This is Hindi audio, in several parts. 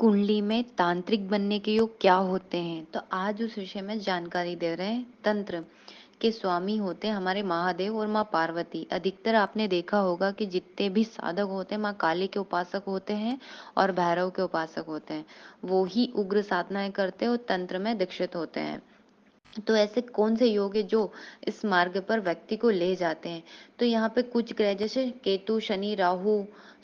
कुंडली में तांत्रिक बनने के योग क्या होते हैं? तो आज उस विषय में जानकारी दे रहे हैं। तंत्र के स्वामी होते हैं हमारे महादेव और माँ पार्वती। अधिकतर आपने देखा होगा कि जितने भी साधक होते हैं माँ काली के उपासक होते हैं और भैरव के उपासक होते हैं। वो ही उग्र साधनाएं करते हैं और तंत्र में दीक्षित होते हैं। तो ऐसे कौन से योग है जो इस मार्ग पर व्यक्ति को ले जाते हैं? तो यहाँ पे कुछ ग्रह जैसे केतु, शनि, राहु,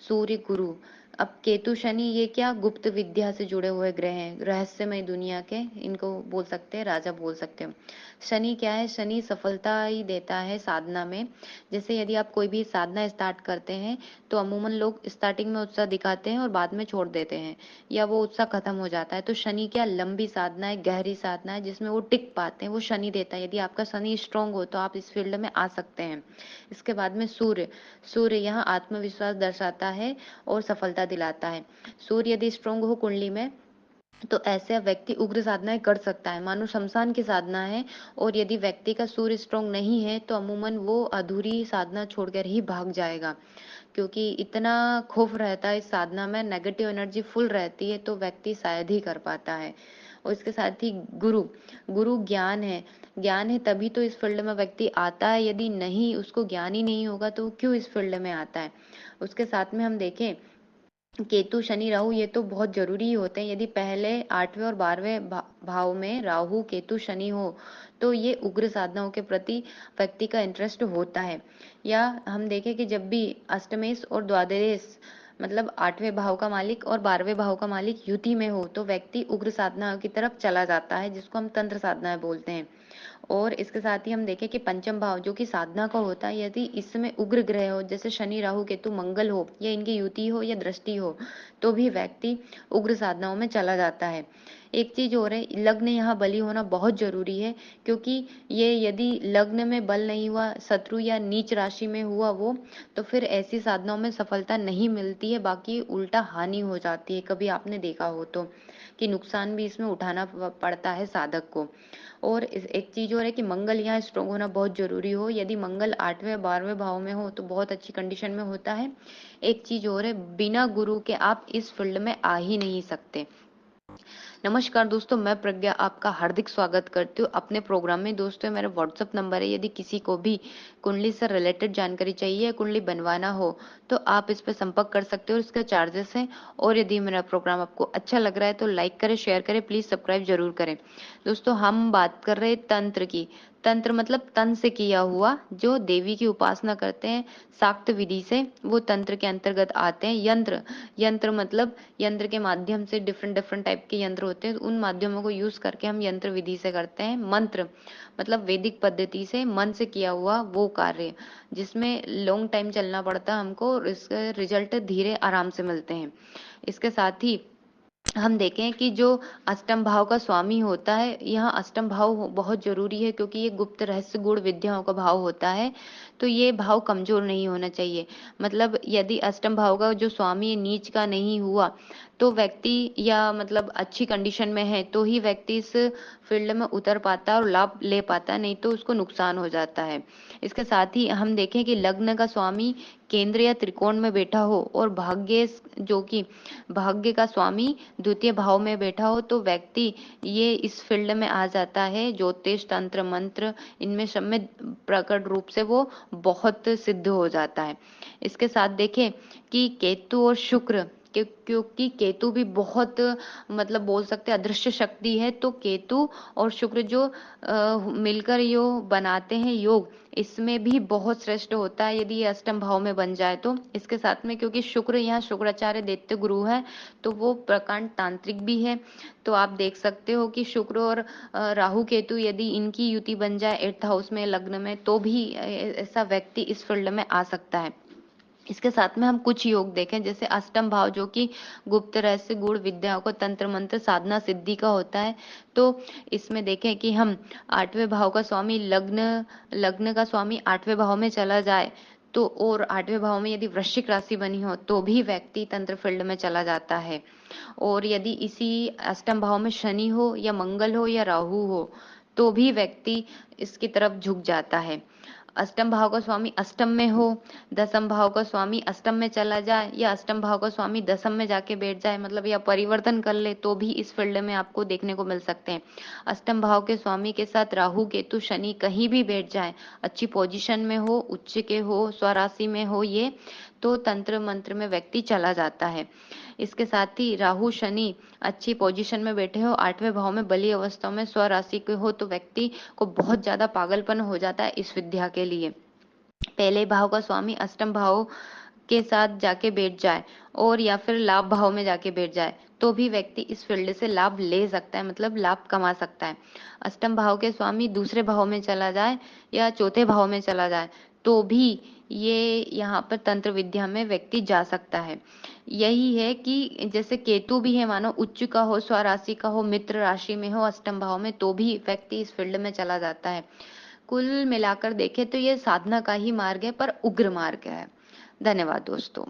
सूर्य, गुरु। अब केतु, शनि ये क्या गुप्त विद्या से जुड़े हुए ग्रह हैं, रहस्यमय दुनिया के, इनको बोल सकते हैं राजा बोल सकते हैं। शनि क्या है? शनि सफलता ही देता है साधना में। जैसे यदि आप कोई भी साधना स्टार्ट करते हैं तो अमूमन लोग स्टार्टिंग में उत्साह दिखाते हैं और बाद में छोड़ देते हैं या वो उत्साह खत्म हो जाता है। तो शनि क्या लंबी साधना है, गहरी साधना है जिसमें वो टिक पाते हैं, वो शनि देता है। यदि आपका शनि स्ट्रांग हो तो आप इस फील्ड में आ सकते हैं। इसके बाद में सूर्य। सूर्य यहाँ आत्मविश्वास दर्शाता है और सफलता दिलाता है। सूर्य यदि स्ट्रांग हो कुंडली में तो ऐसे व्यक्ति उग्र साधनाएं कर सकता है, मानो शमशान की साधना है। और यदि व्यक्ति का सूर्य स्ट्रांग नहीं है तो अमूमन वो अधूरी साधना छोड़कर ही भाग जाएगा, क्योंकि इतना खौफ रहता है इस साधना में, नेगेटिव एनर्जी फुल रहती है, तो व्यक्ति शायद ही कर पाता है। और इसके साथ ही गुरु। गुरु ज्ञान है। ज्ञान है तभी तो इस फील्ड में व्यक्ति आता है, यदि नहीं उसको ज्ञान ही नहीं होगा तो वो क्यों इस फील्ड में आता है। उसके साथ में हम देखें केतु, शनि, राहु ये तो बहुत जरूरी ही होते हैं। यदि पहले 8वें और 12वें भाव में राहु, केतु, शनि हो तो ये उग्र साधनाओं के प्रति व्यक्ति का इंटरेस्ट होता है। या हम देखें कि जब भी अष्टमेश और द्वादश मतलब 8वें भाव का मालिक और 12वें भाव का मालिक युति में हो तो व्यक्ति उग्र साधना की तरफ चला जाता है, जिसको हम तंत्र साधनाएं बोलते हैं। और इसके साथ ही हम देखें कि पंचम भाव जो कि साधना का होता है, यदि इसमें उग्र ग्रह हो जैसे शनि, राहु, केतु, मंगल हो या इनकी युति हो या दृष्टि हो तो भी व्यक्ति उग्र साधनाओं में चला जाता है। एक चीज और है, लग्न यहाँ बली होना बहुत जरूरी है, क्योंकि ये यदि लग्न में बल नहीं हुआ, शत्रु या नीच राशि में हुआ वो, तो फिर ऐसी साधनाओं में सफलता नहीं मिलती है, बाकी उल्टा हानि हो जाती है। कभी आपने देखा हो तो कि नुकसान भी इसमें उठाना पड़ता है साधक को। और एक चीज और है कि मंगल यहाँ स्ट्रांग होना बहुत जरूरी हो। यदि मंगल 8वें 12वें भाव में हो तो बहुत अच्छी कंडीशन में होता है। एक चीज और है, बिना गुरु के आप इस फील्ड में आ ही नहीं सकते। नमस्कार दोस्तों, मैं प्रज्ञा आपका हार्दिक स्वागत करती हूँ अपने प्रोग्राम में। दोस्तों मेरा व्हाट्सअप नंबर है, यदि किसी को भी कुंडली से रिलेटेड जानकारी चाहिए, कुंडली बनवाना हो तो आप इस पर संपर्क कर सकते हो। इसका चार्जेस हैं। और यदि मेरा प्रोग्राम आपको अच्छा लग रहा है तो लाइक करें, शेयर करें, प्लीज सब्सक्राइब जरूर करें। दोस्तों हम बात कर रहे हैं तंत्र की। तंत्र मतलब तन से किया हुआ, जो देवी की उपासना करते हैं शाक्त विधि से, वो तंत्र के अंतर्गत आते हैं। यंत्र, यंत्र मतलब यंत्र के माध्यम से डिफरेंट डिफरेंट टाइप के यंत्र होते हैं, उन माध्यमों को यूज करके हम यंत्र विधि से करते हैं। मंत्र मतलब वैदिक पद्धति से मन से किया हुआ वो कार्य, जिसमें लॉन्ग टाइम चलना पड़ता है हमको और इसके रिजल्ट धीरे आराम से मिलते हैं। इसके साथ ही हम देखें कि जो अष्टम भाव का स्वामी होता है, यहाँ अष्टम भाव बहुत जरूरी है, क्योंकि ये गुप्त रहस्य गुण विद्याओं का भाव होता है। तो ये भाव कमजोर नहीं होना चाहिए। मतलब यदि अष्टम भाव का जो स्वामी नीच का नहीं हुआ तो व्यक्ति, या मतलब अच्छी कंडीशन में है तो ही व्यक्ति इस फील्ड में उतर पाता है और लाभ ले पाता है, नहीं तो उसको नुकसान हो जाता है। इसके साथ ही हम देखें कि लग्न का स्वामी केंद्र या त्रिकोण में बैठा हो और भाग्य जो कि भाग्य का स्वामी द्वितीय भाव में बैठा हो तो व्यक्ति ये इस फील्ड में आ जाता है। ज्योतिष, तंत्र, मंत्र, इनमें सब में प्रकट रूप से वो बहुत सिद्ध हो जाता है। इसके साथ देखें कि केतु और शुक्र, क्योंकि केतु भी बहुत मतलब बोल सकते हैं अदृश्य शक्ति है, तो केतु और शुक्र जो मिलकर यो बनाते हैं योग, इसमें भी बहुत श्रेष्ठ होता है यदि ये अष्टम भाव में बन जाए तो। इसके साथ में क्योंकि शुक्र यहाँ शुक्राचार्य दैत्य गुरु है तो वो प्रकांड तांत्रिक भी है। तो आप देख सकते हो कि शुक्र और राहु केतु यदि इनकी युति बन जाए 8th हाउस में, लग्न में, तो भी ऐसा व्यक्ति इस फील्ड में आ सकता है। इसके साथ में हम कुछ योग देखें, जैसे अष्टम भाव जो कि गुप्त रहस्य गुण विद्याओं को तंत्र मंत्र साधना सिद्धि का होता है। तो इसमें देखें कि हम 8वें भाव का स्वामी लग्न, लग्न का स्वामी 8वें भाव में चला जाए तो, और 8वें भाव में यदि वृश्चिक राशि बनी हो तो भी व्यक्ति तंत्र फील्ड में चला जाता है। और यदि इसी अष्टम भाव में शनि हो या मंगल हो या राहु हो तो भी व्यक्ति इसकी तरफ झुक जाता है। अष्टम भाव का स्वामी अष्टम में हो, दसम भाव का स्वामी अष्टम में चला जाए, या अष्टम भाव का स्वामी दसम में जाके बैठ जाए, मतलब या परिवर्तन कर ले, तो भी इस फील्ड में आपको देखने को मिल सकते हैं। अष्टम भाव के स्वामी के साथ राहु केतु शनि कहीं भी बैठ जाए, अच्छी पोजीशन में हो, उच्च के हो, स्वराशि में हो, ये तो तंत्र मंत्र में व्यक्ति चला जाता है। इसके साथ ही राहु शनि अच्छी पोजीशन में बैठे हो, आठवें भाव में बली अवस्था में स्वराशि के हो, तो व्यक्ति को बहुत ज्यादा पागलपन हो जाता है इस विद्या के लिए। पहले भाव का स्वामी अष्टम भाव के साथ जाके बैठ जाए और या फिर लाभ भाव में जाके बैठ जाए, तो भी व्यक्ति इस फील्ड से लाभ ले सकता है, मतलब लाभ कमा सकता है। अष्टम भाव के स्वामी दूसरे भाव में चला जाए या चौथे भाव में चला जाए, तो भी ये यहाँ पर तंत्र विद्या में व्यक्ति जा सकता है। यही है कि जैसे केतु भी है, मानो उच्च का हो, स्वराशि का हो, मित्र राशि में हो अष्टम भाव में, तो भी व्यक्ति इस फील्ड में चला जाता है। कुल मिलाकर देखें तो ये साधना का ही मार्ग है, पर उग्र मार्ग है। धन्यवाद दोस्तों।